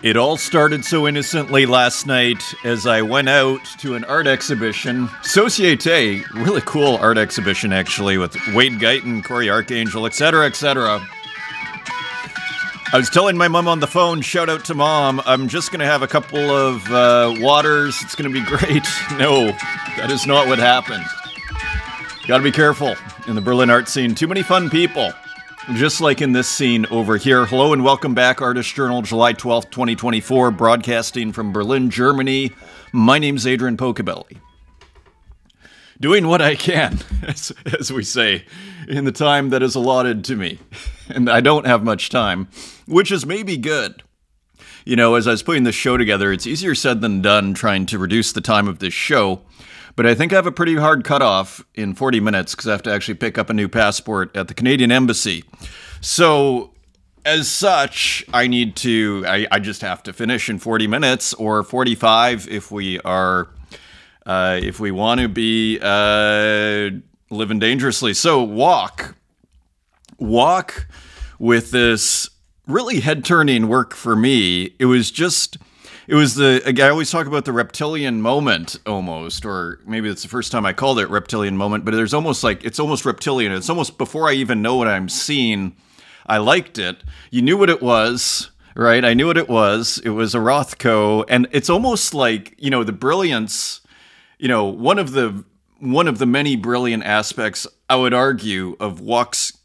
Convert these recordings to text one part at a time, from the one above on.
It all started so innocently last night as I went out to an art exhibition. Societe, really cool art exhibition actually, with Wade Guyton, Corey Archangel, etc., etc. I was telling my mom on the phone, shout out to mom, I'm just going to have a couple of waters, it's going to be great. No, that is not what happened. Gotta be careful in the Berlin art scene. Too many fun people. Just like in this scene over here. Hello and welcome back, Artist Journal, July 12th, 2024, broadcasting from Berlin, Germany. My name's Adrian Pocobelli. Doing what I can, as we say, in the time that is allotted to me. And I don't have much time, which is maybe good. You know, as I was putting this show together, it's easier said than done trying to reduce the time of this show. But I think I have a pretty hard cutoff in 40 minutes because I have to actually pick up a new passport at the Canadian Embassy. So, as such, I just have to finish in 40 minutes or 45 if we are, if we want to be living dangerously. So, walk with this really head-turning work for me. I always talk about the reptilian moment almost, or maybe it's the first time I called it reptilian moment, but it's almost reptilian. It's almost before I even know what I'm seeing, I liked it. You knew what it was, right? I knew what it was. It was a Rothko, and it's almost like, you know, the brilliance, you know, one of the many brilliant aspects, I would argue, of Walk's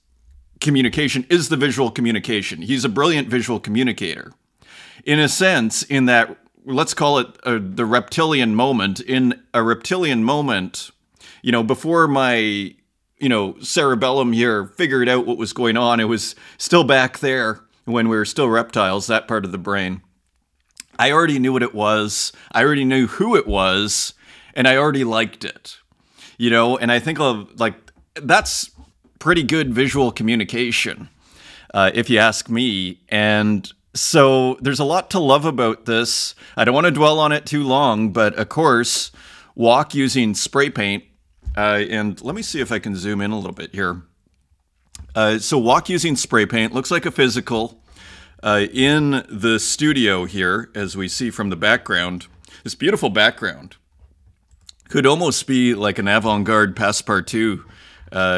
communication is the visual communication. He's a brilliant visual communicator. In a sense, in that, let's call it the reptilian moment. In a reptilian moment, you know, before my, you know, cerebellum here figured out what was going on, it was still back there when we were still reptiles, that part of the brain. I already knew what it was. I already knew who it was, and I already liked it. You know, and I think that's pretty good visual communication, if you ask me. And so there's a lot to love about this. I don't want to dwell on it too long, but of course, Walk using spray paint. And let me see if I can zoom in a little bit here. So Walk using spray paint looks like a physical in the studio here, as we see from the background. This beautiful background could almost be like an avant-garde Passepartout,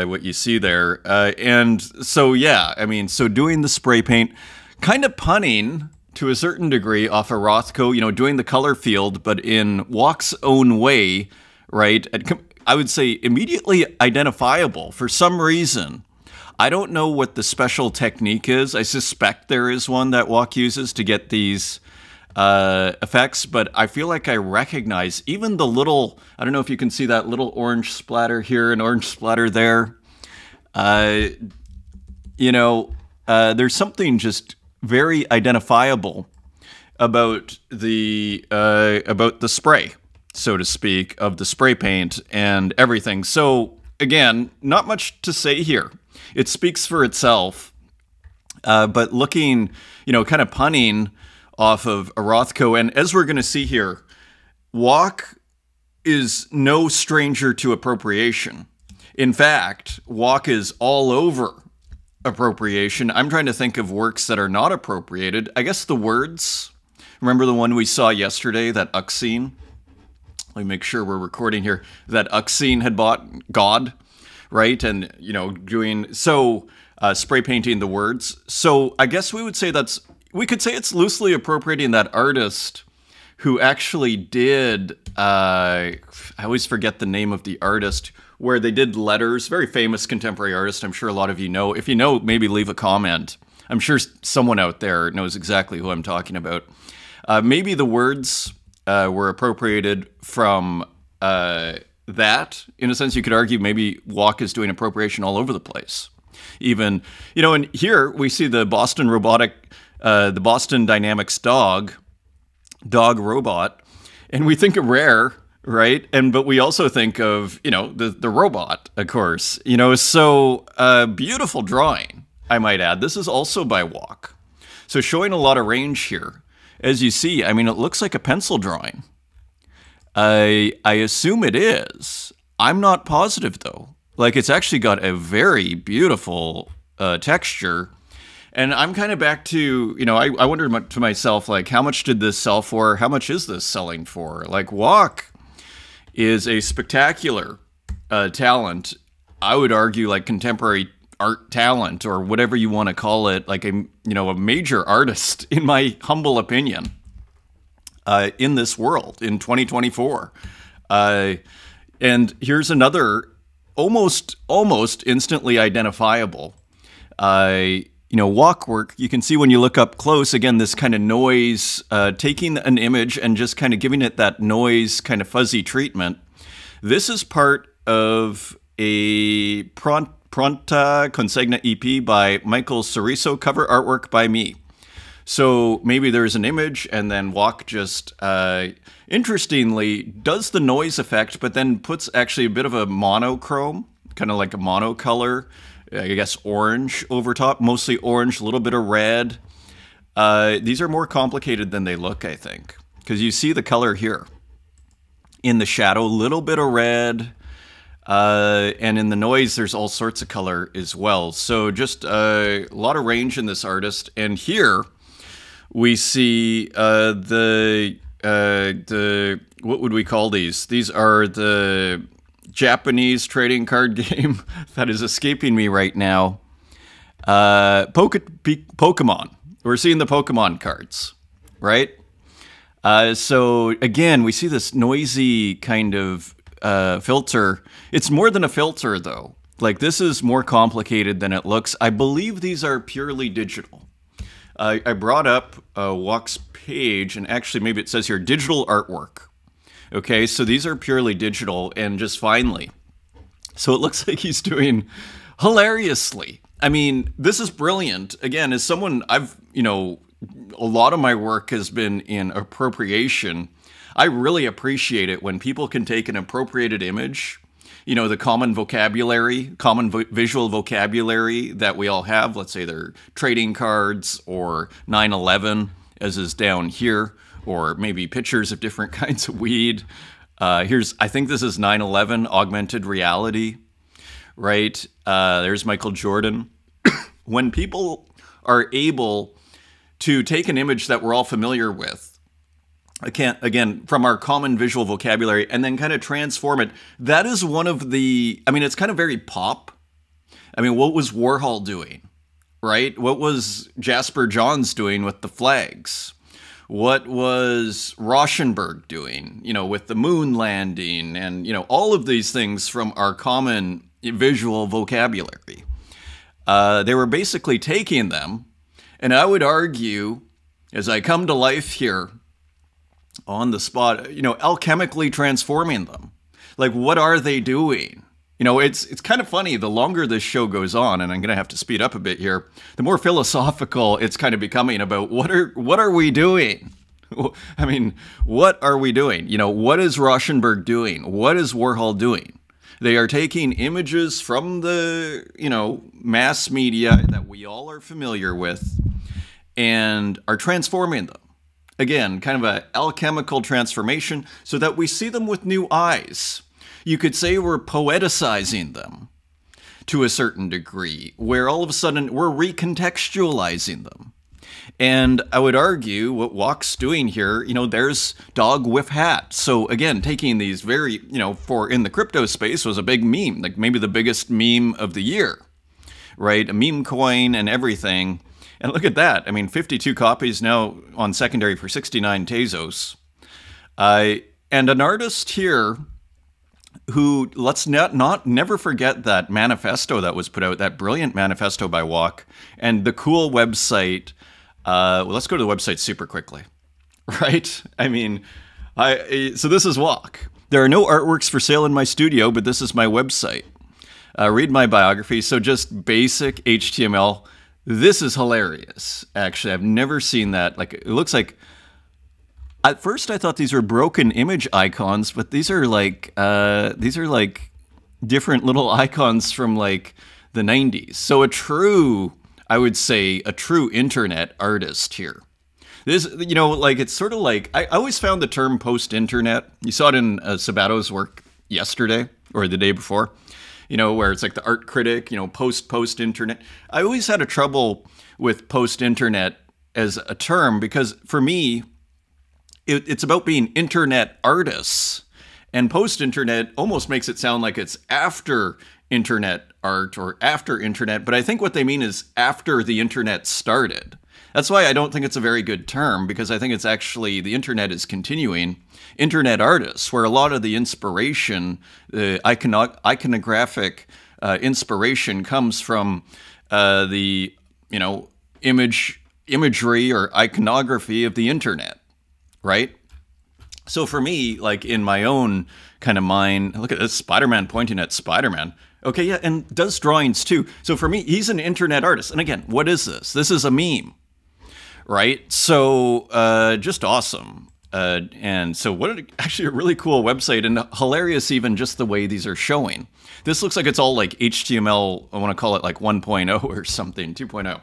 what you see there. And so, yeah, I mean, so doing the spray paint, kind of punning to a certain degree off a Rothko, you know, doing the color field, but in Walk's own way, right? I would say immediately identifiable for some reason. I don't know what the special technique is. I suspect there is one that Walk uses to get these effects, but I feel like I recognize even the little, I don't know if you can see that little orange splatter here, an orange splatter there. You know, there's something just very identifiable about the spray, so to speak, of the spray paint and everything. So again, not much to say here. It speaks for itself. But looking, you know, kind of punning off of a Rothko, and as we're going to see here, Walk is no stranger to appropriation. In fact, Walk is all over appropriation. I'm trying to think of works that are not appropriated. I guess the words. Remember the one we saw yesterday, that Uxine? Let me make sure we're recording here. That Uxine had bought God, right? And, you know, doing so, spray painting the words. So I guess we could say it's loosely appropriating that artist who actually did, I always forget the name of the artist, where they did letters, very famous contemporary artist. I'm sure a lot of you know. If you know, maybe leave a comment. I'm sure someone out there knows exactly who I'm talking about. Maybe the words were appropriated from that. In a sense, you could argue maybe Walk is doing appropriation all over the place. Even, you know, and here we see the Boston Dynamics dog robot, and we think of Rare, right? But we also think of, you know, the robot, of course. You know, so beautiful drawing, I might add. This is also by Walk. So showing a lot of range here. As you see, I mean, it looks like a pencil drawing. I assume it is. I'm not positive, though. Like, it's actually got a very beautiful texture. And I'm kind of back to, I wondered to myself, like, how much did this sell for? How much is this selling for? Like, Walk is a spectacular talent. I would argue, like, contemporary art talent, or whatever you want to call it, like a major artist, in my humble opinion, in this world in 2024. And here's another almost instantly identifiable. Walk work. You can see when you look up close, again, this kind of noise, taking an image and just kind of giving it that noise kind of fuzzy treatment. This is part of a Pronta Consegna EP by Michael Soriso, cover artwork by me. So maybe there's an image, and then Walk just, interestingly, does the noise effect, but then puts actually a bit of a monochrome, kind of like a monocolor, I guess orange over top, mostly orange, a little bit of red. These are more complicated than they look, I think, because you see the color here. In the shadow, a little bit of red, and in the noise, there's all sorts of color as well. So just a lot of range in this artist. And here we see the what would we call these? These are the Japanese trading card game that is escaping me right now. Pokemon. We're seeing the Pokemon cards, right? So again, we see this noisy kind of filter. It's more than a filter, though. Like, this is more complicated than it looks. I believe these are purely digital. I brought up Walk's page, and actually maybe it says here, digital artwork. Okay, so these are purely digital, and just finally. So it looks like he's doing hilariously. I mean, this is brilliant. Again, as someone, a lot of my work has been in appropriation. I really appreciate it when people can take an appropriated image, the common vocabulary, visual vocabulary that we all have. Let's say they're trading cards or 9/11, as is down here, or maybe pictures of different kinds of weed. I think this is 9/11 augmented reality, right? There's Michael Jordan. When people are able to take an image that we're all familiar with, again, from our common visual vocabulary, and then kind of transform it, that is one of the, it's kind of very pop. What was Warhol doing, right? What was Jasper Johns doing with the flags? What was Rauschenberg doing, with the moon landing, and, all of these things from our common visual vocabulary. They were basically taking them, and I would argue, as I come to life here on the spot, alchemically transforming them. Like, what are they doing? It's kind of funny. The longer this show goes on, and I'm going to have to speed up a bit here, the more philosophical it's kind of becoming about what are we doing? What are we doing? What is Rauschenberg doing? What is Warhol doing? They are taking images from the, mass media that we all are familiar with and are transforming them. Again, kind of an alchemical transformation so that we see them with new eyes. You could say we're poeticizing them to a certain degree, where all of a sudden we're recontextualizing them. And I would argue what Walk's doing here, there's dog with hat. So again, taking these very, for in the crypto space was a big meme, like maybe the biggest meme of the year, right? A meme coin and everything. And look at that. 52 copies now on secondary for 69 Tezos. And an artist here who, let's never forget that manifesto that was put out, that brilliant manifesto by Walk, and the cool website. Let's go to the website super quickly, right? So this is Walk. There are no artworks for sale in my studio, but this is my website. Read my biography. So just basic HTML. This is hilarious. Actually, I've never seen that. Like, it looks like, at first I thought these were broken image icons, but these are like different little icons from like the 90s. So I would say a true internet artist here. This, it's sort of like, I always found the term post-internet. You saw it in Sabato's work yesterday or the day before. you know, where it's like the art critic, you know, post-internet. I always had a trouble with post-internet as a term because for me, it's about being internet artists. And post-internet almost makes it sound like it's after internet art or after internet, but I think what they mean is after the internet started. That's why I don't think it's a very good term, because I think it's actually the internet is continuing. Internet artists, where a lot of the inspiration, the iconographic inspiration comes from the, you know, imagery or iconography of the internet, right? So for me, like in my own kind of mind, look at this, Spider-Man pointing at Spider-Man. Okay, yeah, and does drawings too. So for me, he's an internet artist. And again, what is this? This is a meme, right? So just awesome. And so actually a really cool website, and hilarious even just the way these are showing. This looks like it's all like HTML, I want to call it like 1.0 or something, 2.0.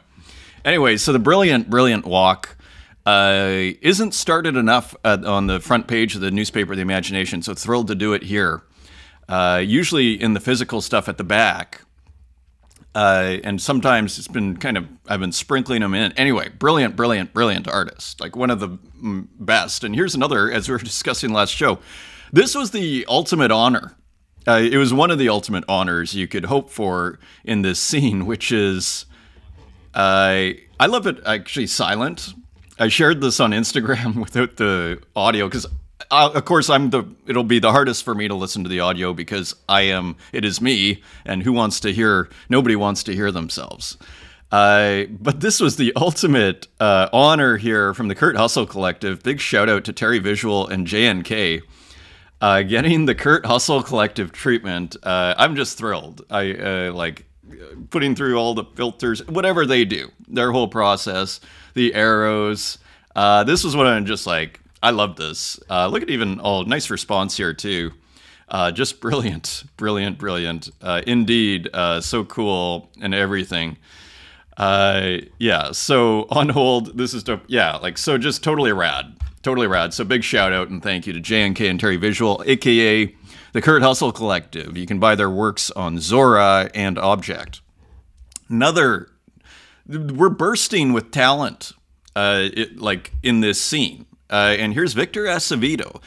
Anyway, so the brilliant walk isn't started enough on the front page of the newspaper, The Imagination, so thrilled to do it here. Usually in the physical stuff at the back. And sometimes it's been I've been sprinkling them in. Anyway, brilliant artist. Like one of the best. And here's another, as we were discussing last show. This was the ultimate honor. It was one of the ultimate honors you could hope for in this scene, which is, I love it actually silent. I shared this on Instagram without the audio because, of course, it'll be the hardest for me to listen to the audio because it is me, and nobody wants to hear themselves. But this was the ultimate honor here from the Kurt Hustle Collective. Big shout out to Terry Visual and JNK. Getting the Kurt Hustle Collective treatment. I'm just thrilled. I like putting through all the filters, whatever they do, their whole process, the arrows. This was what I'm just like, I love this. Look at nice response here too. Just brilliant. Indeed, so cool and everything. Yeah, so on hold, this is dope. Yeah, like, so just totally rad. So big shout out and thank you to JNK and Terry Visual, aka the Kurt Hustle Collective. You can buy their works on Zora and Object. We're bursting with talent, like in this scene. And here's Victor Acevedo.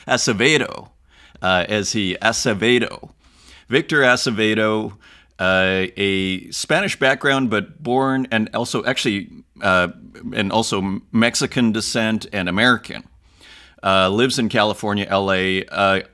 Victor Acevedo, a Spanish background, but born and also Mexican descent and American. Lives in California, LA.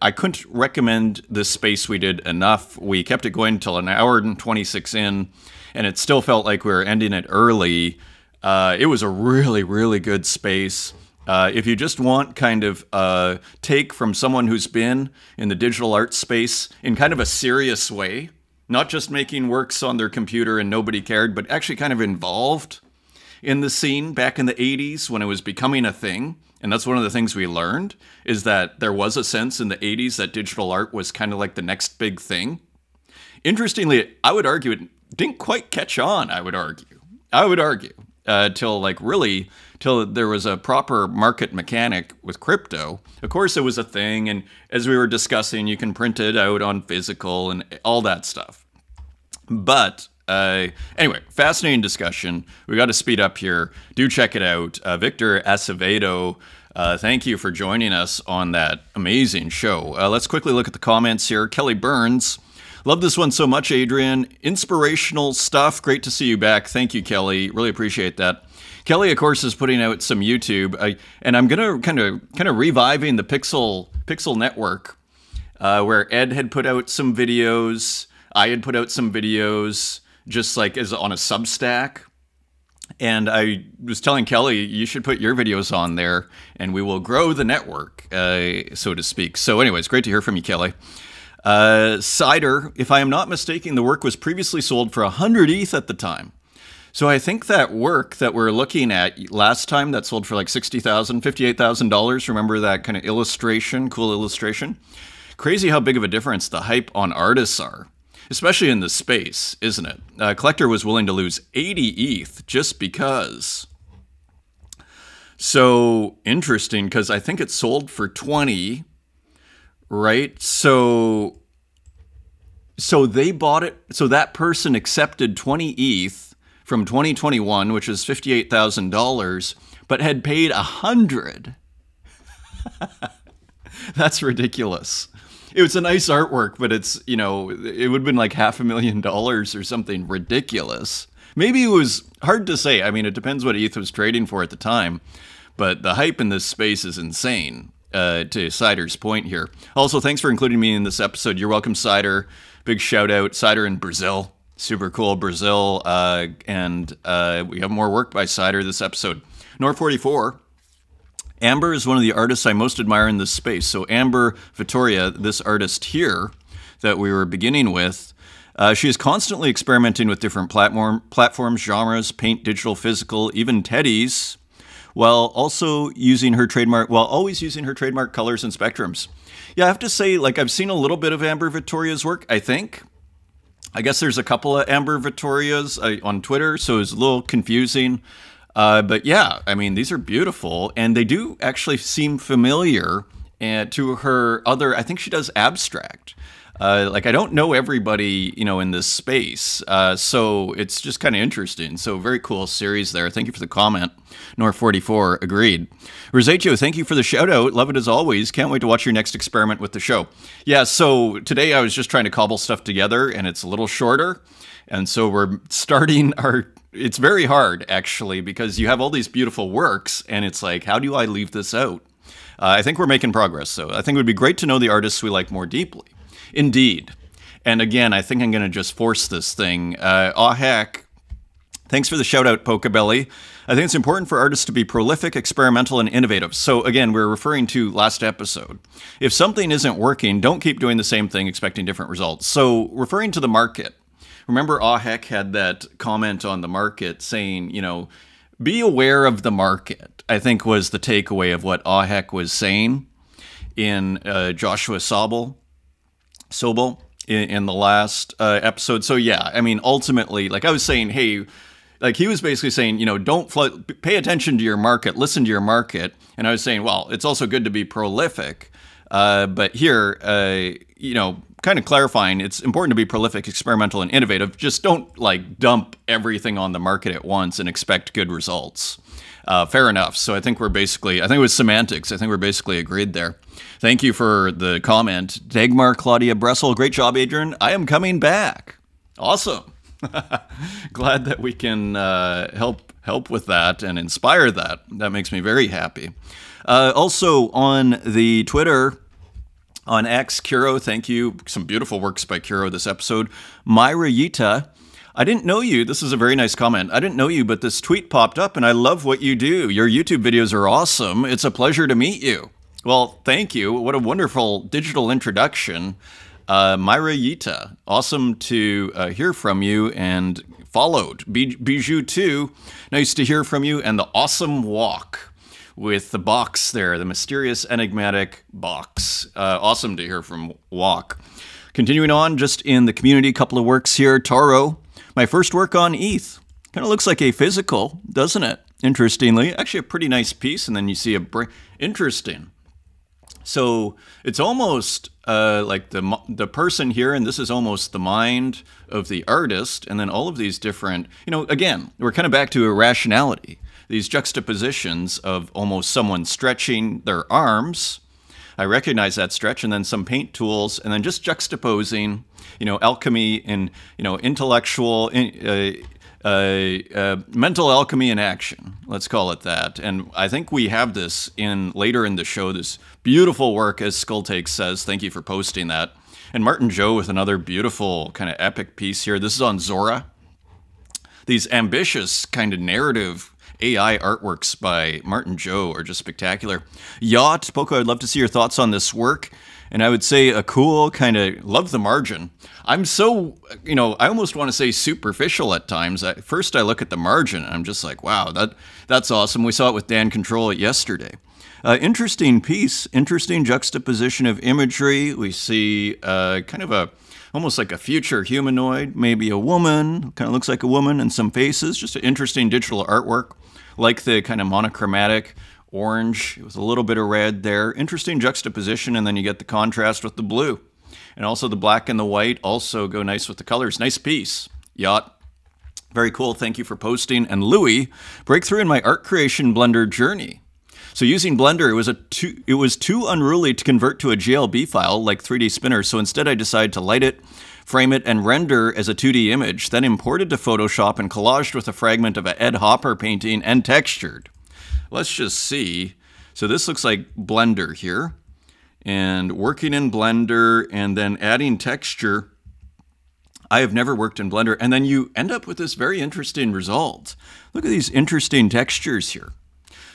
I couldn't recommend this space we did enough. We kept it going until an hour and 26 in, and it still felt like we were ending it early. It was a really good space. If you just want kind of a take from someone who's been in the digital art space in kind of a serious way, not just making works on their computer and nobody cared, but actually kind of involved in the scene back in the 80s when it was becoming a thing. And that's one of the things we learned, is that there was a sense in the 80s that digital art was kind of like the next big thing. Interestingly, I would argue it didn't quite catch on, I would argue. Till there was a proper market mechanic with crypto. Of course, it was a thing, and as we were discussing, you can print it out on physical and all that stuff. But anyway, fascinating discussion. We got to speed up here. Do check it out. Victor Acevedo, thank you for joining us on that amazing show. Let's quickly look at the comments here. Kelly Burns. Love this one so much, Adrian. Inspirational stuff. Great to see you back. Thank you, Kelly. Really appreciate that. Kelly, of course, is putting out some YouTube, and I'm gonna kind of reviving the Pixel Network, where Ed had put out some videos. I had put out some videos, just like as on a Substack. And I was telling Kelly, you should put your videos on there, and we will grow the network, so to speak. So, anyways, great to hear from you, Kelly. Cider, if I am not mistaken, the work was previously sold for 100 ETH at the time. So I think that work that we're looking at last time that sold for like $60,000, $58,000. Remember that kind of illustration, cool illustration? Crazy how big of a difference the hype on artists are, especially in this space, isn't it? Collector was willing to lose 80 ETH just because. So interesting, because I think it sold for 20, right? So So they bought it. So that person accepted 20 ETH from 2021, which is $58,000, but had paid 100. That's ridiculous. It was a nice artwork, but it's, you know, it would have been like $500,000 or something ridiculous. Maybe it was hard to say. I mean, it depends what ETH was trading for at the time, but the hype in this space is insane, to Cider's point here. Also, thanks for including me in this episode. You're welcome, Cider. Big shout out, Cider in Brazil. Super cool, Brazil. And we have more work by Cider this episode. Nor44. Amber is one of the artists I most admire in this space. So Amber Vittoria, this artist here that we were beginning with, she is constantly experimenting with different platforms, genres, paint, digital, physical, even teddies, while also using her trademark, always using her trademark colors and spectrums. Yeah, I have to say, like, I've seen a little bit of Amber Vittoria's work, I think. I guess there's a couple of Amber Vittorias on Twitter, so it's a little confusing. But yeah, I mean, these are beautiful, and they do actually seem familiar to her other, I think she does abstract. Like, I don't know everybody, you know, in this space, so it's just kind of interesting. So very cool series there. Thank you for the comment. Nor44 agreed. Rosetio, thank you for the shout out. Love it as always. Can't wait to watch your next experiment with the show. Yeah, so today I was just trying to cobble stuff together, and it's a little shorter. And so we're starting our... It's very hard, actually, because you have all these beautiful works, and it's like, how do I leave this out? I think we're making progress, so I think it would be great to know the artists we like more deeply. Indeed. And again, I think I'm going to just force this thing. Heck. Thanks for the shout-out, Pocobelli. I think it's important for artists to be prolific, experimental, and innovative. So again, we're referring to last episode. If something isn't working, don't keep doing the same thing expecting different results. So referring to the market. Remember, Heck had that comment on the market saying, you know, be aware of the market, I think was the takeaway of what Heck was saying in Joshua Sobel in the last episode. So yeah, I mean, ultimately, like I was saying, hey, like he was basically saying, you know, don't pay attention to your market, listen to your market. And I was saying, well, it's also good to be prolific. But here, you know, kind of clarifying, it's important to be prolific, experimental, and innovative. Just don't like dump everything on the market at once and expect good results. Fair enough. So I think we're basically, I think it was semantics. I think we're basically agreed there. Thank you for the comment. Dagmar Claudia Bressel, great job, Adrian. I am coming back. Awesome. Glad that we can help with that and inspire that. That makes me very happy. Also on the Twitter, on X, Kuro, thank you. Some beautiful works by Kuro this episode. Myra Yita, I didn't know you. This is a very nice comment. I didn't know you, but this tweet popped up, and I love what you do. Your YouTube videos are awesome. It's a pleasure to meet you. Well, thank you. What a wonderful digital introduction. Myra Yita, awesome to hear from you and followed. Bijou 2, nice to hear from you. And the awesome walk with the box there, the mysterious enigmatic box. Awesome to hear from Walk. Continuing on, just in the community, couple of works here. Taro, my first work on ETH. Kind of looks like a physical, doesn't it? Interestingly, actually a pretty nice piece, and then you see a interesting. So it's almost like the person here, and this is almost the mind of the artist, and then all of these different, you know, again, we're kind of back to irrationality. These juxtapositions of almost someone stretching their arms. I recognize that stretch, and then some paint tools, and then just juxtaposing, you know, alchemy and, you know, intellectual, mental alchemy in action. Let's call it that. And I think we have this later in the show, this beautiful work, as Skulltake says. Thank you for posting that. And Martin Joe with another beautiful kind of epic piece here. This is on Zora. These ambitious kind of narrative AI artworks by Martin Joe are just spectacular. Yacht, Poco, I'd love to see your thoughts on this work. And I would say a cool kind of, love the margin. I'm so, you know, I almost want to say superficial at times. First I look at the margin and I'm just like, wow, that's awesome. We saw it with Dan Control yesterday. Interesting piece, interesting juxtaposition of imagery. We see kind of almost like a future humanoid, maybe a woman, kind of looks like a woman, and some faces. Just an interesting digital artwork. Like the kind of monochromatic orange with a little bit of red there. Interesting juxtaposition, and then you get the contrast with the blue. And also the black and the white also go nice with the colors. Nice piece. Yacht. Very cool. Thank you for posting. And Louis, breakthrough in my art creation Blender journey. So using Blender, it was too unruly to convert to a GLB file like 3D Spinner. So instead I decided to light it, frame it, and render as a 2D image, then imported to Photoshop and collaged with a fragment of a Ed Hopper painting and textured. Let's just see. So this looks like Blender here. And working in Blender and then adding texture. I have never worked in Blender. And then you end up with this very interesting result. Look at these interesting textures here.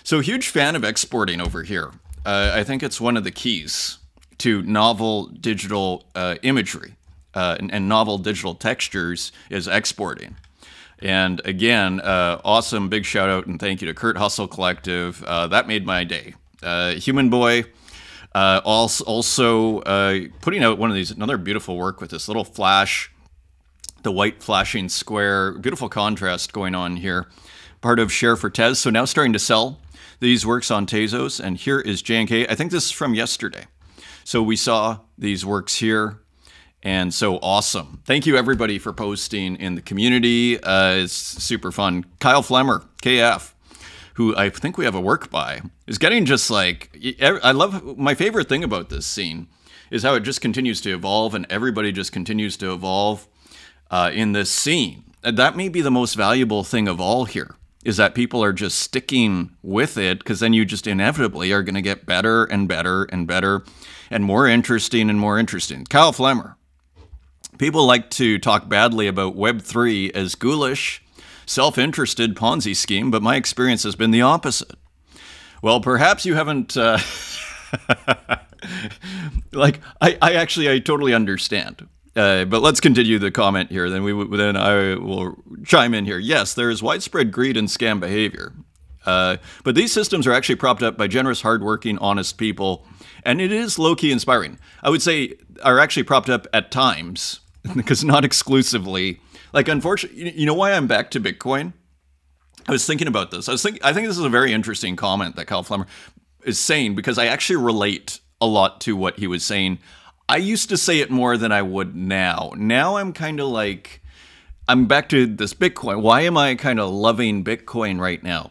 So huge fan of exporting over here. I think it's one of the keys to novel digital imagery and novel digital textures is exporting. And again, awesome big shout out and thank you to Kurt Hustle Collective. That made my day. Human Boy also putting out one of these, another beautiful work with this little flash, the white flashing square, beautiful contrast going on here. Part of Share for Tez. So now starting to sell these works on Tezos. And here is J&K. I think this is from yesterday. So we saw these works here. And so awesome. Thank you everybody for posting in the community. It's super fun. Kyle Flemmer, KF, who I think we have a work by, is getting just like, I love, my favorite thing about this scene is how it just continues to evolve and everybody just continues to evolve in this scene. That may be the most valuable thing of all here, is that people are just sticking with it, because then you just inevitably are going to get better and better and better and more interesting and more interesting. Kyle Flemmer. People like to talk badly about Web3 as ghoulish, self-interested Ponzi scheme, but my experience has been the opposite. Well, perhaps you haven't... like, I totally understand. But let's continue the comment here. Then I will chime in here. Yes, there is widespread greed and scam behavior. But these systems are actually propped up by generous, hardworking, honest people. And it is low-key inspiring. I would say are actually propped up at times, because not exclusively. Like, unfortunately, you know why I'm back to Bitcoin? I was thinking about this. I think this is a very interesting comment that Kyle Flemmer is saying, because I actually relate a lot to what he was saying. I used to say it more than I would now. Now I'm kind of like, I'm back to this Bitcoin. Why am I kind of loving Bitcoin right now?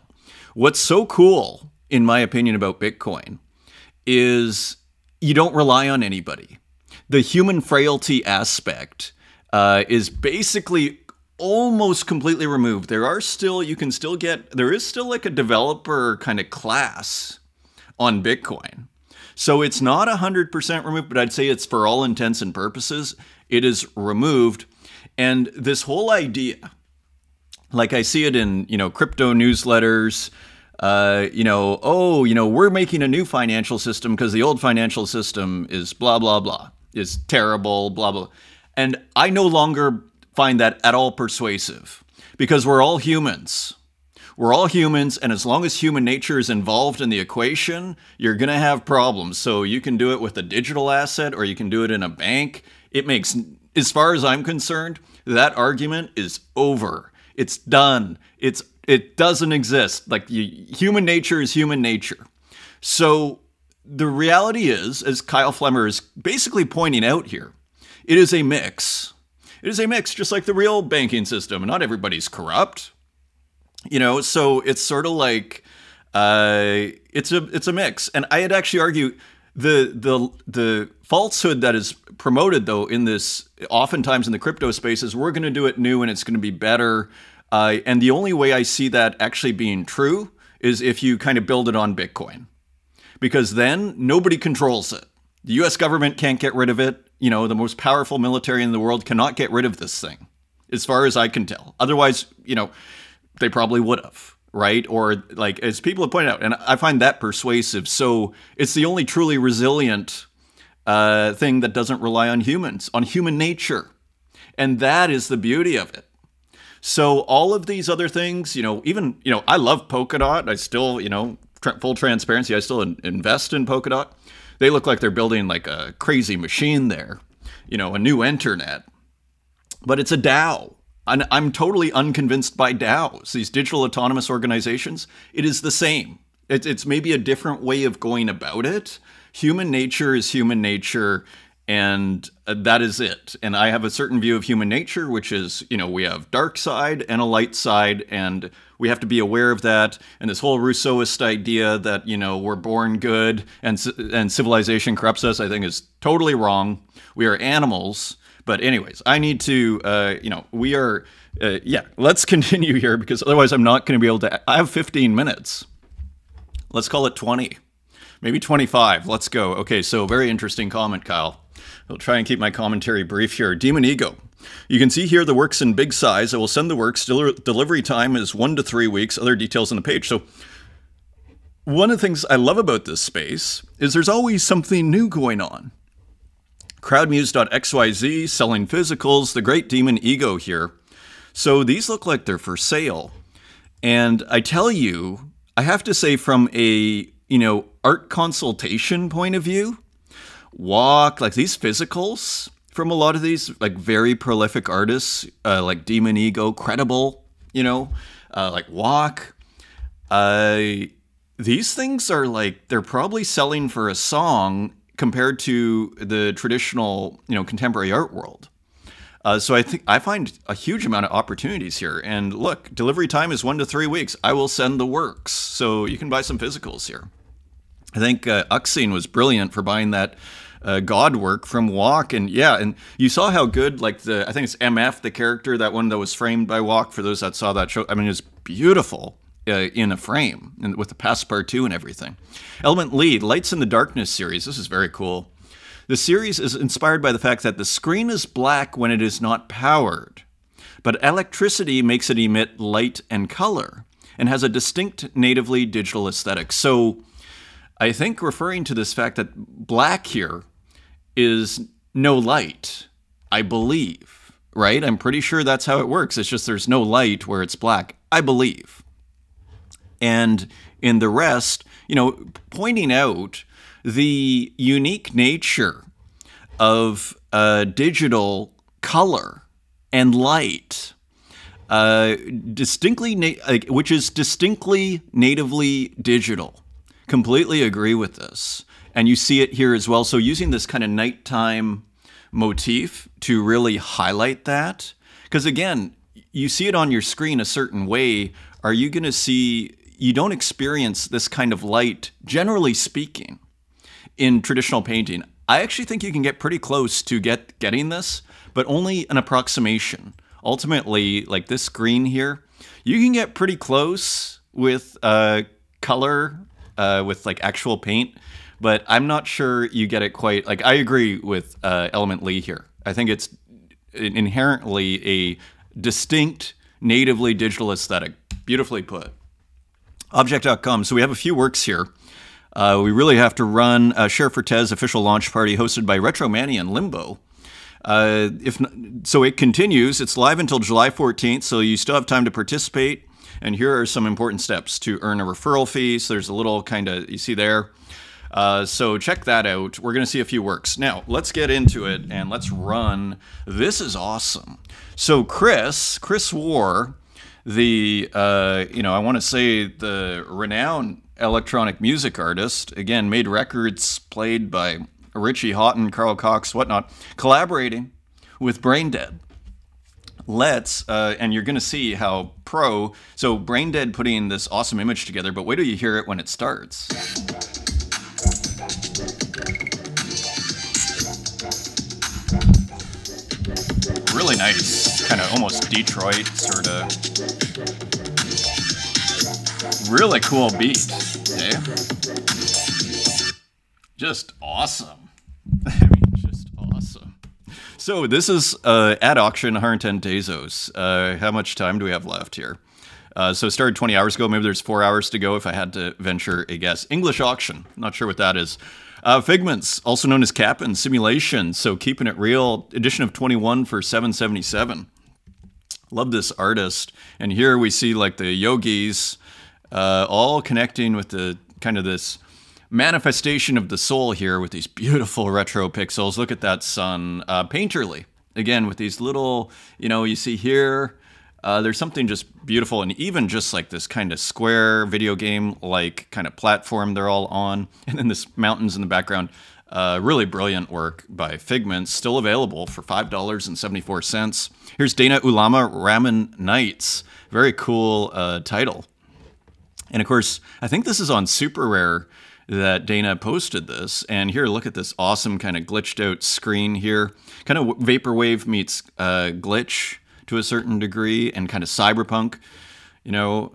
What's so cool, in my opinion, about Bitcoin is you don't rely on anybody. The human frailty aspect is basically almost completely removed. There is still like a developer kind of class on Bitcoin. So it's not 100% removed, but I'd say it's, for all intents and purposes, it is removed. And this whole idea, like I see it in, crypto newsletters, we're making a new financial system because the old financial system is blah, blah, blah, is terrible, blah, blah. And I no longer find that at all persuasive, because we're all humans. We're all humans, and as long as human nature is involved in the equation, you're going to have problems. So you can do it with a digital asset, or you can do it in a bank. It makes, as far as I'm concerned, that argument is over. It's done. It doesn't exist. Like, human nature is human nature. So the reality is, as Kyle Flemmer is basically pointing out here, it is a mix. It is a mix, just like the real banking system. Not everybody's corrupt. So it's sort of like it's a mix. And I'd actually argue the falsehood that is promoted, though, in this, oftentimes in the crypto space, is we're going to do it new and it's going to be better. And the only way I see that actually being true is if you kind of build it on Bitcoin, because then nobody controls it. The US government can't get rid of it. The most powerful military in the world cannot get rid of this thing, as far as I can tell. Otherwise, they probably would have, right? Or, like, as people have pointed out, and I find that persuasive. So it's the only truly resilient thing that doesn't rely on humans, on human nature. And that is the beauty of it. So all of these other things, even, I love Polkadot. I still, full transparency, I still invest in Polkadot. They look like they're building like a crazy machine there, a new internet. But it's a DAO. And I'm totally unconvinced by DAOs, these digital autonomous organizations. It is the same. It's maybe a different way of going about it. Human nature is human nature. And that is it. And I have a certain view of human nature, which is, you know, we have dark side and a light side, and we have to be aware of that. And this whole Rousseauist idea that, you know, we're born good and civilization corrupts us, I think is totally wrong. We are animals. But anyways, I need to, you know, we are, yeah, let's continue here, because otherwise I'm not going to be able to, I have 15 minutes. Let's call it 20. Maybe 25. Let's go. Okay, so very interesting comment, Kyle. I'll try and keep my commentary brief here. Demon Ego. You can see here the works in big size. I will send the works. Delivery time is 1 to 3 weeks. Other details on the page. So one of the things I love about this space is there's always something new going on. Crowdmuse.xyz, selling physicals, the great Demon Ego here. So these look like they're for sale. And I tell you, I have to say from a, you know, art consultation point of view, Walk, like these physicals from a lot of these like very prolific artists, like Demon Ego, Credible, you know, like Walk. These things are like, they're probably selling for a song compared to the traditional, you know, contemporary art world. So I find a huge amount of opportunities here. And look, delivery time is 1 to 3 weeks. I will send the works, so you can buy some physicals here. I think Uxine was brilliant for buying that God work from Walk. And yeah, and you saw how good, like I think it's MF, the character, that one that was framed by Walk, for those that saw that show. I mean, it's beautiful in a frame, and with the Passepartout and everything. Element Lead, Lights in the Darkness series. This is very cool. The series is inspired by the fact that the screen is black when it is not powered, but electricity makes it emit light and color, and has a distinct natively digital aesthetic. So I think referring to this fact that black here is no light, I believe, right? I'm pretty sure that's how it works. It's just there's no light where it's black, I believe. And in the rest, you know, pointing out the unique nature of digital color and light, which is distinctly natively digital. Completely agree with this. And you see it here as well. So using this kind of nighttime motif to really highlight that. Because again, you see it on your screen a certain way. Are you going to see, you don't experience this kind of light, generally speaking, in traditional painting. I actually think you can get pretty close to getting this, but only an approximation. Ultimately, like this green here, you can get pretty close with color, with like actual paint, but I'm not sure you get it quite. Like, I agree with Element Lee here. I think it's inherently a distinct, natively digital aesthetic. Beautifully put. Object.com. So we have a few works here. We really have to run Share for Tez official launch party hosted by Retromania and Limbo. So it continues. It's live until July 14th, so you still have time to participate. And here are some important steps to earn a referral fee. So there's a little kind of, you see there. So check that out. We're going to see a few works. Now, let's get into it and let's run. This is awesome. So Chris War, the, you know, I want to say the renowned electronic music artist, again, made records played by Richie Houghton, Carl Cox, whatnot, collaborating with Braindead. Let's, and you're going to see how so Braindead putting this awesome image together, but wait till you hear it when it starts. Really nice, kind of almost Detroit sort of. Really cool beat, okay? Just awesome. I mean, just awesome. So this is at auction, 110 Tezos. How much time do we have left here? So it started 20 hours ago. Maybe there's 4 hours to go if I had to venture a guess. English auction. Not sure what that is. Figments, also known as Cap and Simulation. So Keeping It Real, edition of 21 for $777. Love this artist. And here we see like the yogis all connecting with the kind of this manifestation of the soul here with these beautiful retro pixels. Look at that sun. Painterly, again, with these little, you know, you see here, there's something just beautiful, and even just like this kind of square video game like kind of platform they're all on, and then this mountains in the background. Really brilliant work by Figment, still available for $5.74. Here's Dana Ulama Ramen Nights. Very cool title. And of course, I think this is on Super Rare that Dana posted this. And here, look at this awesome kind of glitched out screen here. Kind of Vaporwave meets glitch to a certain degree, and kind of cyberpunk. You know,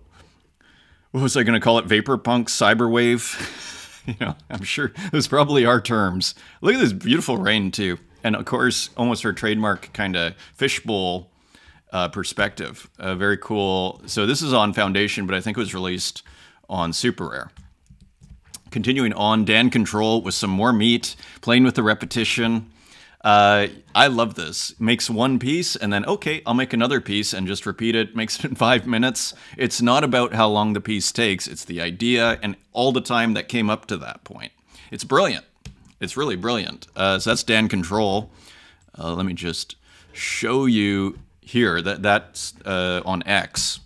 what was I going to call it? Vaporpunk, cyberwave? You know, I'm sure those probably are terms. Look at this beautiful rain, too. And, of course, almost her trademark kind of fishbowl perspective. Very cool. So this is on Foundation, but I think it was released on Super Rare. Continuing on, Dan Control with some more meat, playing with the repetition. I love this. Makes one piece and then, okay, I'll make another piece and just repeat it. Makes it in 5 minutes. It's not about how long the piece takes. It's the idea and all the time that came up to that point. It's brilliant. It's really brilliant. So that's Dan Control. Let me just show you here. That's on X.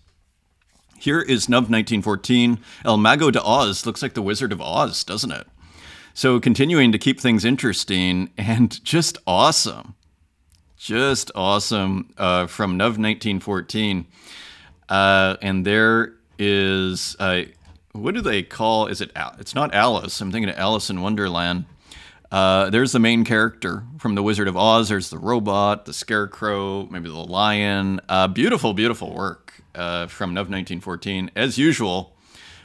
Here is Nuv 1914. El Mago de Oz. Looks like the Wizard of Oz, doesn't it? So continuing to keep things interesting and just awesome. Just awesome from Nuv 1914. And there is, what do they call, is it, it's not Alice. I'm thinking of Alice in Wonderland. There's the main character from The Wizard of Oz. There's the robot, the scarecrow, maybe the lion. Beautiful, beautiful work from Nuv 1914. As usual,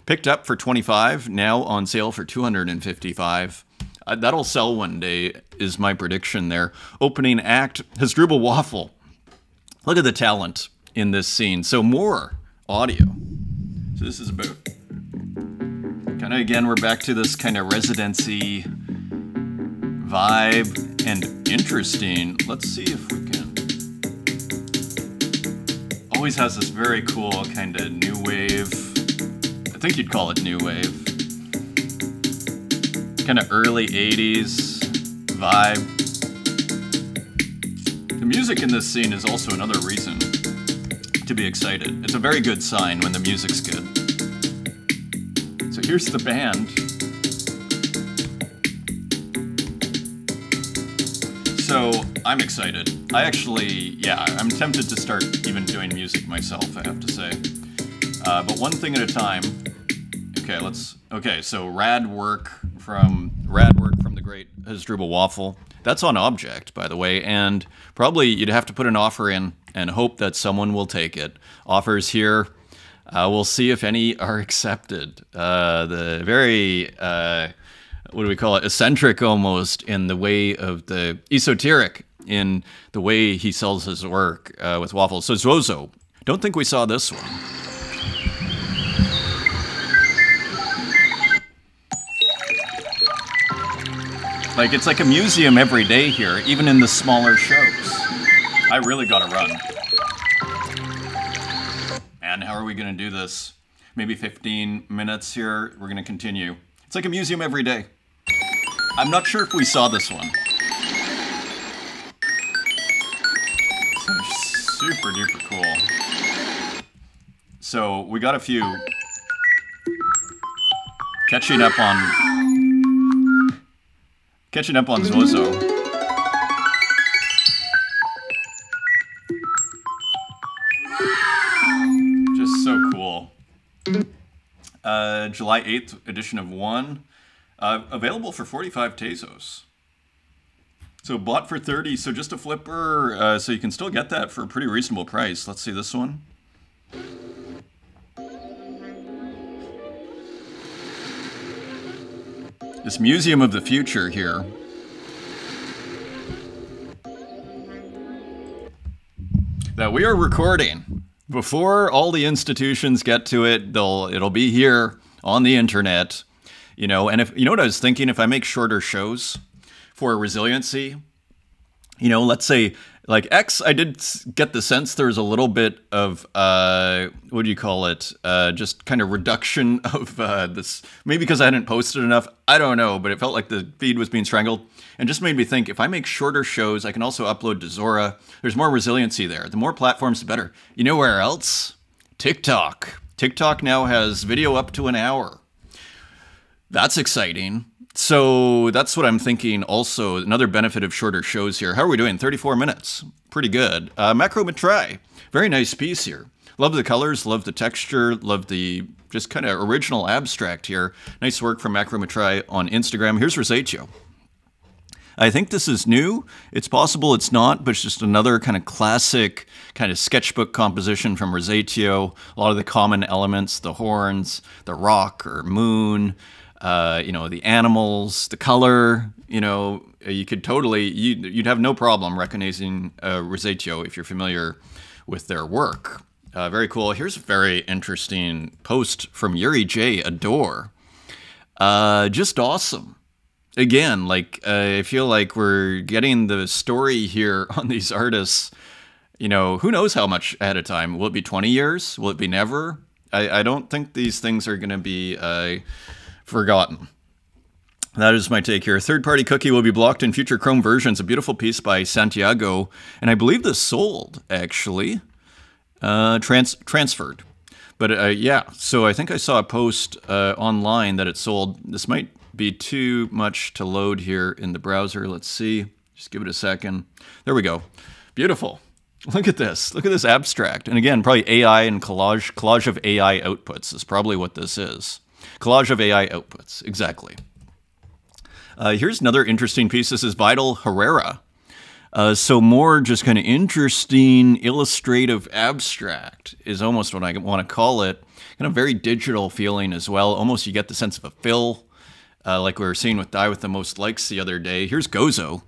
picked up for $25, now on sale for $255. That'll sell one day, is my prediction there. Opening act, Hasdrubal Waffle. Look at the talent in this scene. So more audio. So this is about, kind of again, we're back to this kind of residency vibe and interesting. Let's see if we can. Always has this very cool kind of new wave. I think you'd call it new wave. Kind of early 80s vibe. The music in this scene is also another reason to be excited. It's a very good sign when the music's good. So here's the band. So I'm excited. I actually, yeah, I'm tempted to start even doing music myself, I have to say. But one thing at a time. Okay, so rad work from the great Hasdrubal Waffle. That's on Object, by the way, and probably you'd have to put an offer in and hope that someone will take it. Offers here. We'll see if any are accepted. The very, what do we call it, eccentric almost in the way of the esoteric in the way he sells his work with Waffle. So Zozo, don't think we saw this one. Like, it's like a museum every day here, even in the smaller shows. I really gotta run. And how are we gonna do this? Maybe 15 minutes here, we're gonna continue. It's like a museum every day. I'm not sure if we saw this one. So super duper cool. So we got a few catching up on Zozo. Just so cool. July 8th edition of 1. Available for 45 Tezos. So bought for 30, so just a flipper, so you can still get that for a pretty reasonable price. Let's see this one. This Museum of the Future here. That we are recording. Before all the institutions get to it, it'll be here on the internet. You know, and if you know what I was thinking, if I make shorter shows for resiliency, you know, let's say like X, I did get the sense there's a little bit of what do you call it? Just kind of reduction of this. Maybe because I hadn't posted enough. I don't know, but it felt like the feed was being strangled, and just made me think if I make shorter shows, I can also upload to Zora. There's more resiliency there. The more platforms, the better. You know where else? TikTok. TikTok now has video up to an hour. That's exciting. So that's what I'm thinking. Also, another benefit of shorter shows here. How are we doing? 34 minutes. Pretty good. Macrometry. Very nice piece here. Love the colors, love the texture, love the just kind of original abstract here. Nice work from Macrometry on Instagram. Here's Rosaceo. I think this is new. It's possible it's not, but it's just another kind of classic kind of sketchbook composition from Rosaceo. A lot of the common elements, the horns, the rock or moon, the animals, the color, you could totally, you'd have no problem recognizing Rosaceo if you're familiar with their work. Very cool. Here's a very interesting post from Yuri J. Adore. Just awesome. Again, I feel like we're getting the story here on these artists, who knows how much ahead of time. Will it be 20 years? Will it be never? I don't think these things are going to be forgotten. That is my take here. Third-party cookie will be blocked in future Chrome versions. A beautiful piece by Santiago. And I believe this sold, actually. Transferred. But yeah, so I think I saw a post online that it sold. This might be too much to load here in the browser. Let's see. Just give it a second. There we go. Beautiful. Look at this. Look at this abstract. And again, probably AI and collage of AI outputs is probably what this is. Collage of AI outputs. Exactly. Here's another interesting piece. This is Vidal Herrera. So more just kind of interesting, illustrative abstract is almost what I want to call it. Kind of very digital feeling as well. Almost you get the sense of a fill. Like we were seeing with Die with the Most Likes the other day. Here's Gozo.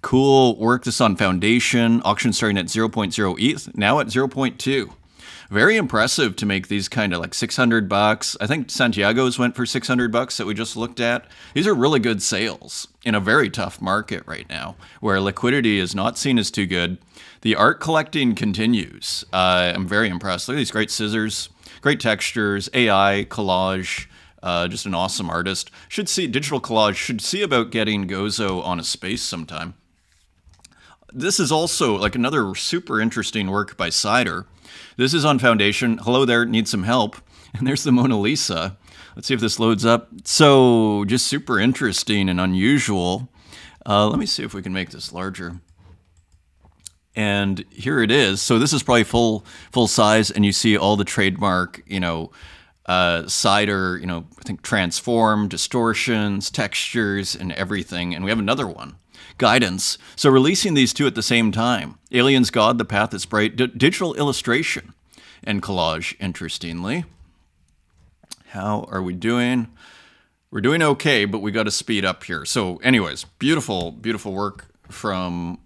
Cool work. This on Foundation. Auction starting at 0.0 ETH. Now at 0.2. Very impressive to make these kind of like $600. I think Santiago's went for $600 that we just looked at. These are really good sales in a very tough market right now where liquidity is not seen as too good. The art collecting continues. I'm very impressed. Look at these great scissors, great textures, AI, collage. Just an awesome artist. Should see digital collage. Should see about getting Gozo on a space sometime. This is also like another super interesting work by Cider. This is on Foundation. Hello there, need some help. And there's the Mona Lisa. Let's see if this loads up. So just super interesting and unusual. Let me see if we can make this larger. And here it is. So this is probably full size, and you see all the trademark, Cider, I think transform, distortions, textures, and everything. And we have another one, Guidance. So releasing these two at the same time. Aliens God, The Path is Bright, digital illustration and collage, interestingly. How are we doing? We're doing okay, but we got to speed up here. So anyways, beautiful, beautiful work from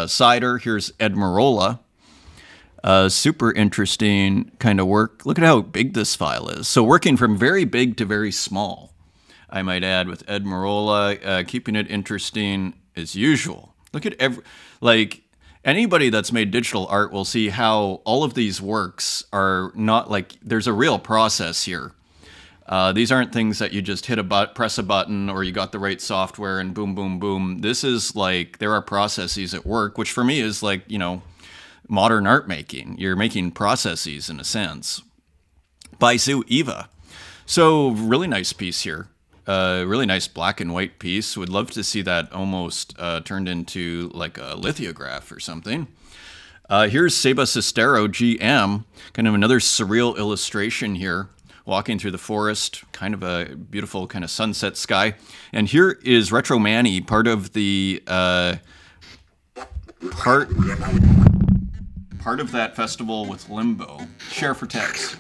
Cider. Here's Ed Marola. Super interesting kind of work. Look at how big this file is. So working from very big to very small, I might add, with Ed Marola, keeping it interesting as usual. Look at anybody that's made digital art will see how all of these works are not there's a real process here. These aren't things that you just press a button or you got the right software and boom, boom, boom. This is there are processes at work, which for me is modern art making. You're making processes in a sense. By Zoo Eva. So really nice piece here. Really nice black and white piece. Would love to see that almost turned into like a lithograph or something. Here's Seba Sestero GM. Kind of another surreal illustration here. Walking through the forest. Kind of a beautiful kind of sunset sky. And here is Retro Manny, part of the part of that festival with Limbo. Share for text.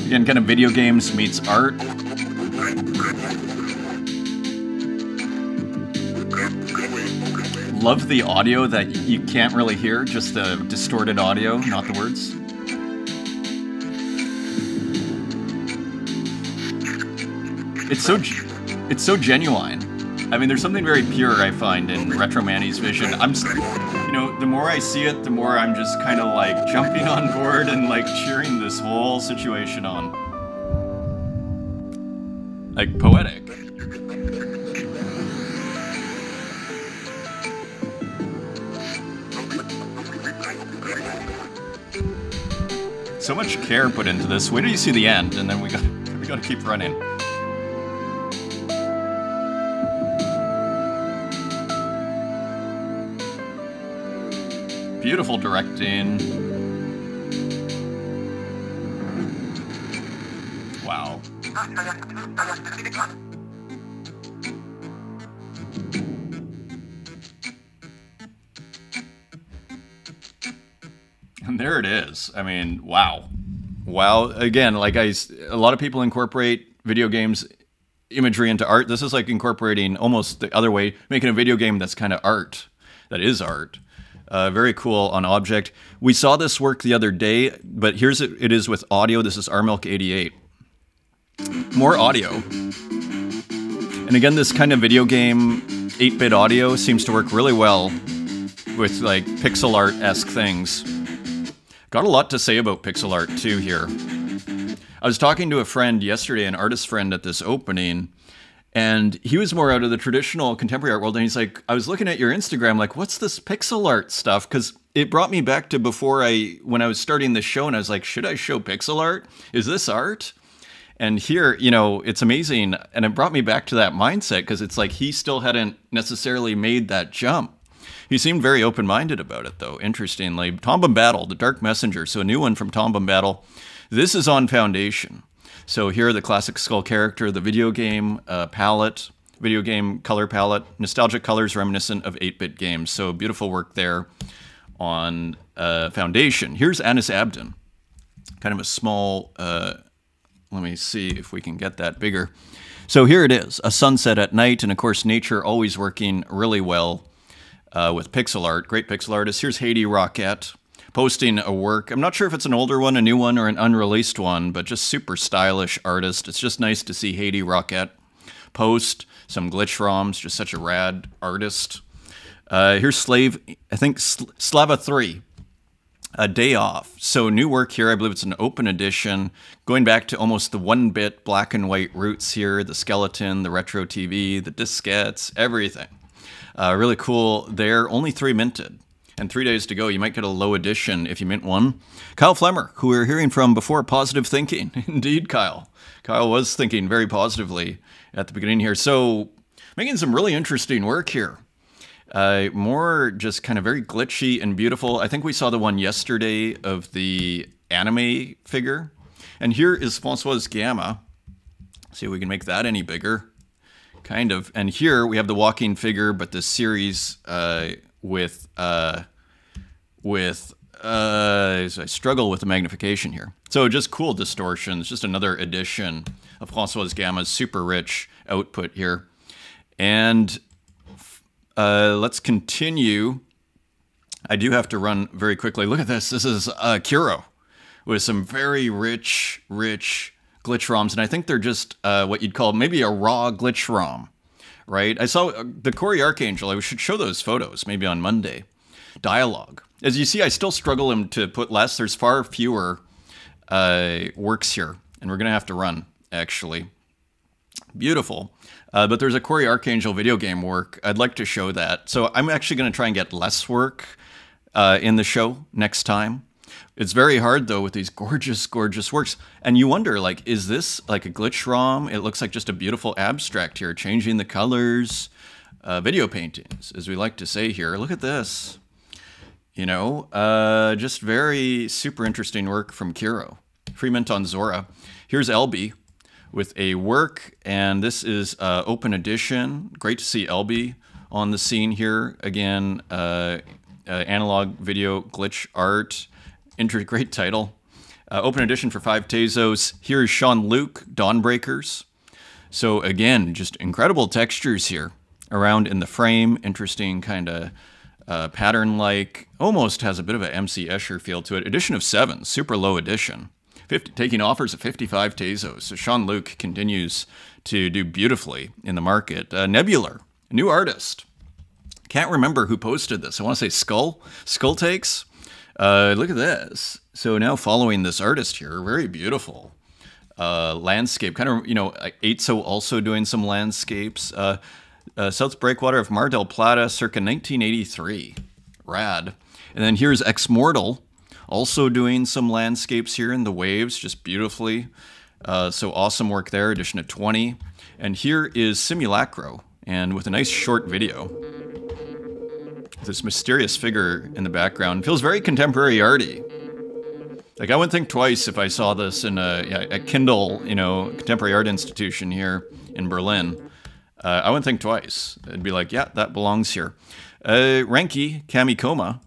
Again, kind of video games meets art. Love the audio that you can't really hear, just the distorted audio, not the words. It's so genuine. I mean, there's something very pure I find in Retro Manny's vision. The more I see it, the more I'm just kind of jumping on board and cheering this whole situation on. Poetic. So much care put into this. Wait till you see the end, and then we got to keep running. Beautiful directing. Wow. And there it is. I mean, wow. Wow. Again, like a lot of people incorporate video games imagery into art. This is like incorporating almost the other way, making a video game that's kind of art, that is art. Very cool on Object. We saw this work the other day, but here's it is with audio. This is RMilk88. More audio. And again, this kind of video game 8-bit audio seems to work really well with like pixel art-esque things. Got a lot to say about pixel art too here. I was talking to a friend yesterday, an artist friend at this opening, and he was more out of the traditional contemporary art world. And he's like, I was looking at your Instagram, like, what's this pixel art stuff? Because it brought me back to when I was starting this show, and I was like, should I show pixel art? Is this art? And here, you know, it's amazing. And it brought me back to that mindset because it's like he still hadn't necessarily made that jump. He seemed very open-minded about it, though, interestingly. Tom Battle, The Dark Messenger, so a new one from Tom Battle. This is on Foundation. So here, the classic Skull character, the video game palette, video game color palette, nostalgic colors reminiscent of 8-bit games. So beautiful work there on Foundation. Here's Anis Abdin, kind of a small, let me see if we can get that bigger. So here it is, a sunset at night, and of course nature always working really well with pixel art. Great pixel artist. Here's Haiti Rockette posting a work. I'm not sure if it's an older one, a new one, or an unreleased one, but just super stylish artist. It's just nice to see Haiti Rockette post some glitch ROMs. Just such a rad artist. Here's Slave, I think Slava 3, A Day Off. So new work here. I believe it's an open edition, going back to almost the 1-bit black and white roots here. The skeleton, the retro TV, the diskettes, everything. Really cool there. Only 3 minted. And 3 days to go. You might get a low edition if you mint one. Kyle Flemmer, who we were hearing from before, positive thinking. Indeed, Kyle. Kyle was thinking very positively at the beginning here. So, making some really interesting work here. More just kind of very glitchy and beautiful. I think we saw the one yesterday of the anime figure. And here is Francoise Gamma. See if we can make that any bigger. Kind of. And here we have the walking figure, but this series with I struggle with the magnification here. So just cool distortions, just another edition of Francoise Gamma's super rich output here. And let's continue. I do have to run very quickly. Look at this. This is Kuro with some very rich glitch ROMs. And I think they're just what you'd call maybe a raw glitch ROM, right? I saw the Cory Archangel. I should show those photos maybe on Monday. Dialogue. As you see, I still struggle to put less. There's far fewer works here. And we're going to have to run, actually. Beautiful. But there's a Cory Archangel video game work. I'd like to show that. So I'm actually going to try and get less work in the show next time. It's very hard, though, with these gorgeous, gorgeous works. And you wonder, like, is this like a glitch ROM? It looks like just a beautiful abstract here, changing the colors. Video paintings, as we like to say here. Look at this. You know, just very super interesting work from Kuro. Freemint on Zora. Here's Elby with a work, and this is open edition. Great to see Elby on the scene here. Again, analog video glitch art. Great title. Open edition for 5 Tezos. Here is Sean Luke, Dawnbreakers. So again, just incredible textures here around in the frame. Interesting kind of pattern-like. Almost has a bit of a MC Escher feel to it. Edition of 7, super low edition. Taking offers of 55 Tezos. So Sean Luke continues to do beautifully in the market. Nebular, new artist. Can't remember who posted this. I want to say Skull Takes. Look at this. So now following this artist here, very beautiful landscape. Kind of, you know, Aitzo also doing some landscapes. South Breakwater of Mar del Plata, circa 1983. Rad. And then here's Ex Mortal also doing some landscapes here in the waves, just beautifully. So awesome work there, edition of 20. And here is Simulacro, and with a nice short video. This mysterious figure in the background feels very contemporary arty. Like, I wouldn't think twice if I saw this in a Kindle, you know, contemporary art institution here in Berlin. I wouldn't think twice. It'd be like, yeah, that belongs here. Renki Kamikoma.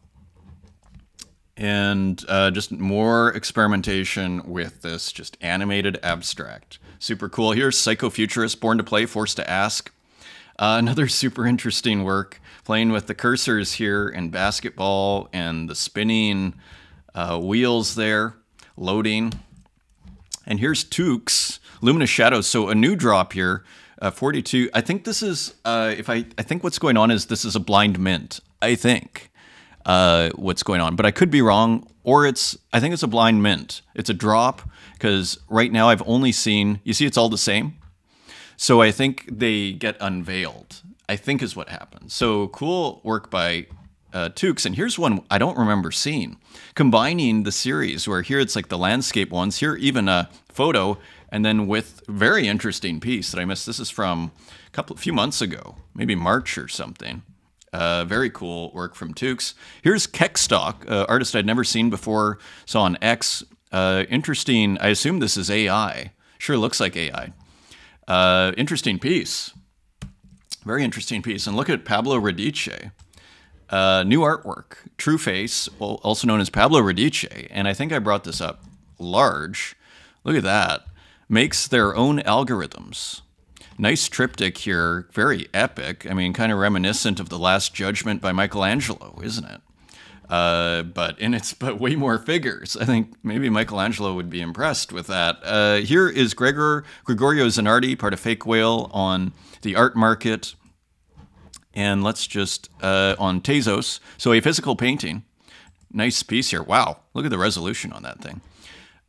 And just more experimentation with this just animated abstract. Super cool. Here's Psychofuturist, Born to Play, Forced to Ask. Another super interesting work, playing with the cursors here and basketball and the spinning wheels there, loading. And here's Tukes, Luminous Shadows. So a new drop here, 42. I think this is, I think what's going on is this is a blind mint, I think. What's going on, but I could be wrong, or I think it's a blind mint. It's a drop, because right now I've only seen, you see it's all the same. So I think they get unveiled, I think is what happens. So cool work by Tukes, and here's one I don't remember seeing. Combining the series, where here it's like the landscape ones, here even a photo, and then with very interesting piece that I missed. This is from a few months ago, maybe March or something. Very cool work from Tukes. Here's Keckstock, artist I'd never seen before, saw on X. Interesting, I assume this is AI. Sure looks like AI. Interesting piece. Very interesting piece. And look at Pablo Radice. New artwork. True Face, also known as Pablo Radice. And I think I brought this up large. Look at that. Makes their own algorithms. Nice triptych here, very epic. I mean, kind of reminiscent of The Last Judgment by Michelangelo, isn't it? But way more figures. I think maybe Michelangelo would be impressed with that. Here is Gregorio Zanardi, part of Fake Whale, on the art market. And let's just, on Tezos. So a physical painting. Nice piece here. Wow, look at the resolution on that thing.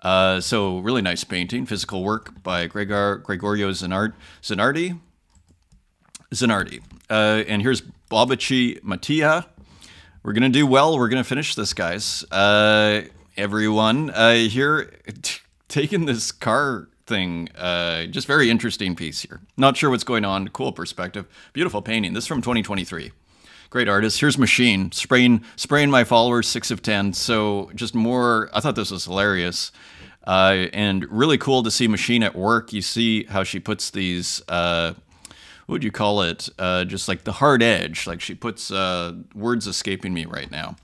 So really nice painting, physical work by Gregorio Zanardi. And here's Bobici Mattia. We're going to do well. We're going to finish this, guys. Everyone, here, taking this car thing, just very interesting piece here. Not sure what's going on. Cool perspective. Beautiful painting. This is from 2023. Great artist. Here's Machine, spraying my followers 6 of 10. So just more, I thought this was hilarious. And really cool to see Machine at work. You see how she puts these, what would you call it? Just like the hard edge. Like she puts, words escaping me right now.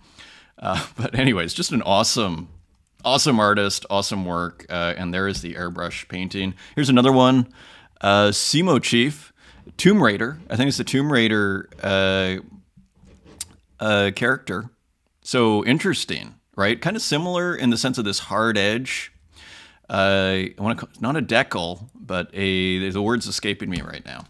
But anyways, just an awesome artist, awesome work. And there is the airbrush painting. Here's another one. Simo Chief, Tomb Raider. I think it's the Tomb Raider, character. So interesting, right? Kind of similar in the sense of this hard edge. I want to call, not a decal, but the word's escaping me right now.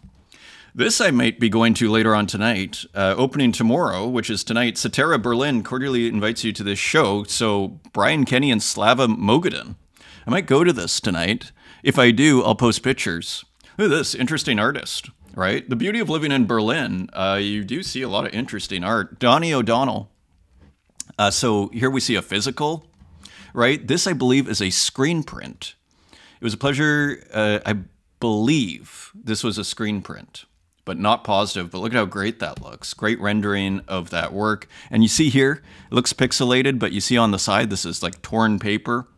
This I might be going to later on tonight, opening tomorrow, which is tonight. Satara Berlin cordially invites you to this show. So Brian Kenny and Slava Mogadin. I might go to this tonight. If I do, I'll post pictures. Look at this interesting artist. Right? The beauty of living in Berlin, you do see a lot of interesting art. Donnie O'Donnell. So here we see a physical, right? This, I believe, is a screen print. It was a pleasure, I believe this was a screen print, but not positive. But look at how great that looks. Great rendering of that work. And you see here, it looks pixelated, but you see on the side, this is like torn paper.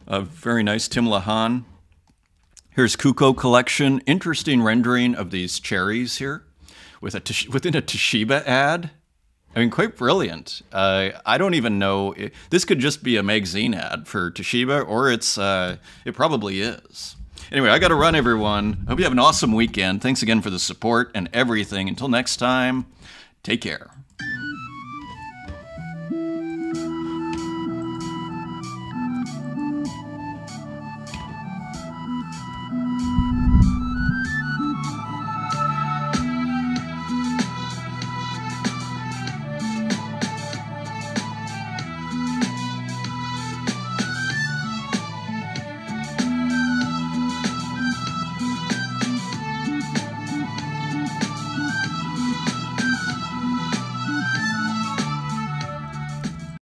Very nice, Tim Lahan. Here's Kuko Collection. Interesting rendering of these cherries here within a Toshiba ad. I mean, quite brilliant. I don't even know. This could just be a magazine ad for Toshiba, or it probably is. Anyway, I got to run, everyone. Hope you have an awesome weekend. Thanks again for the support and everything. Until next time, take care.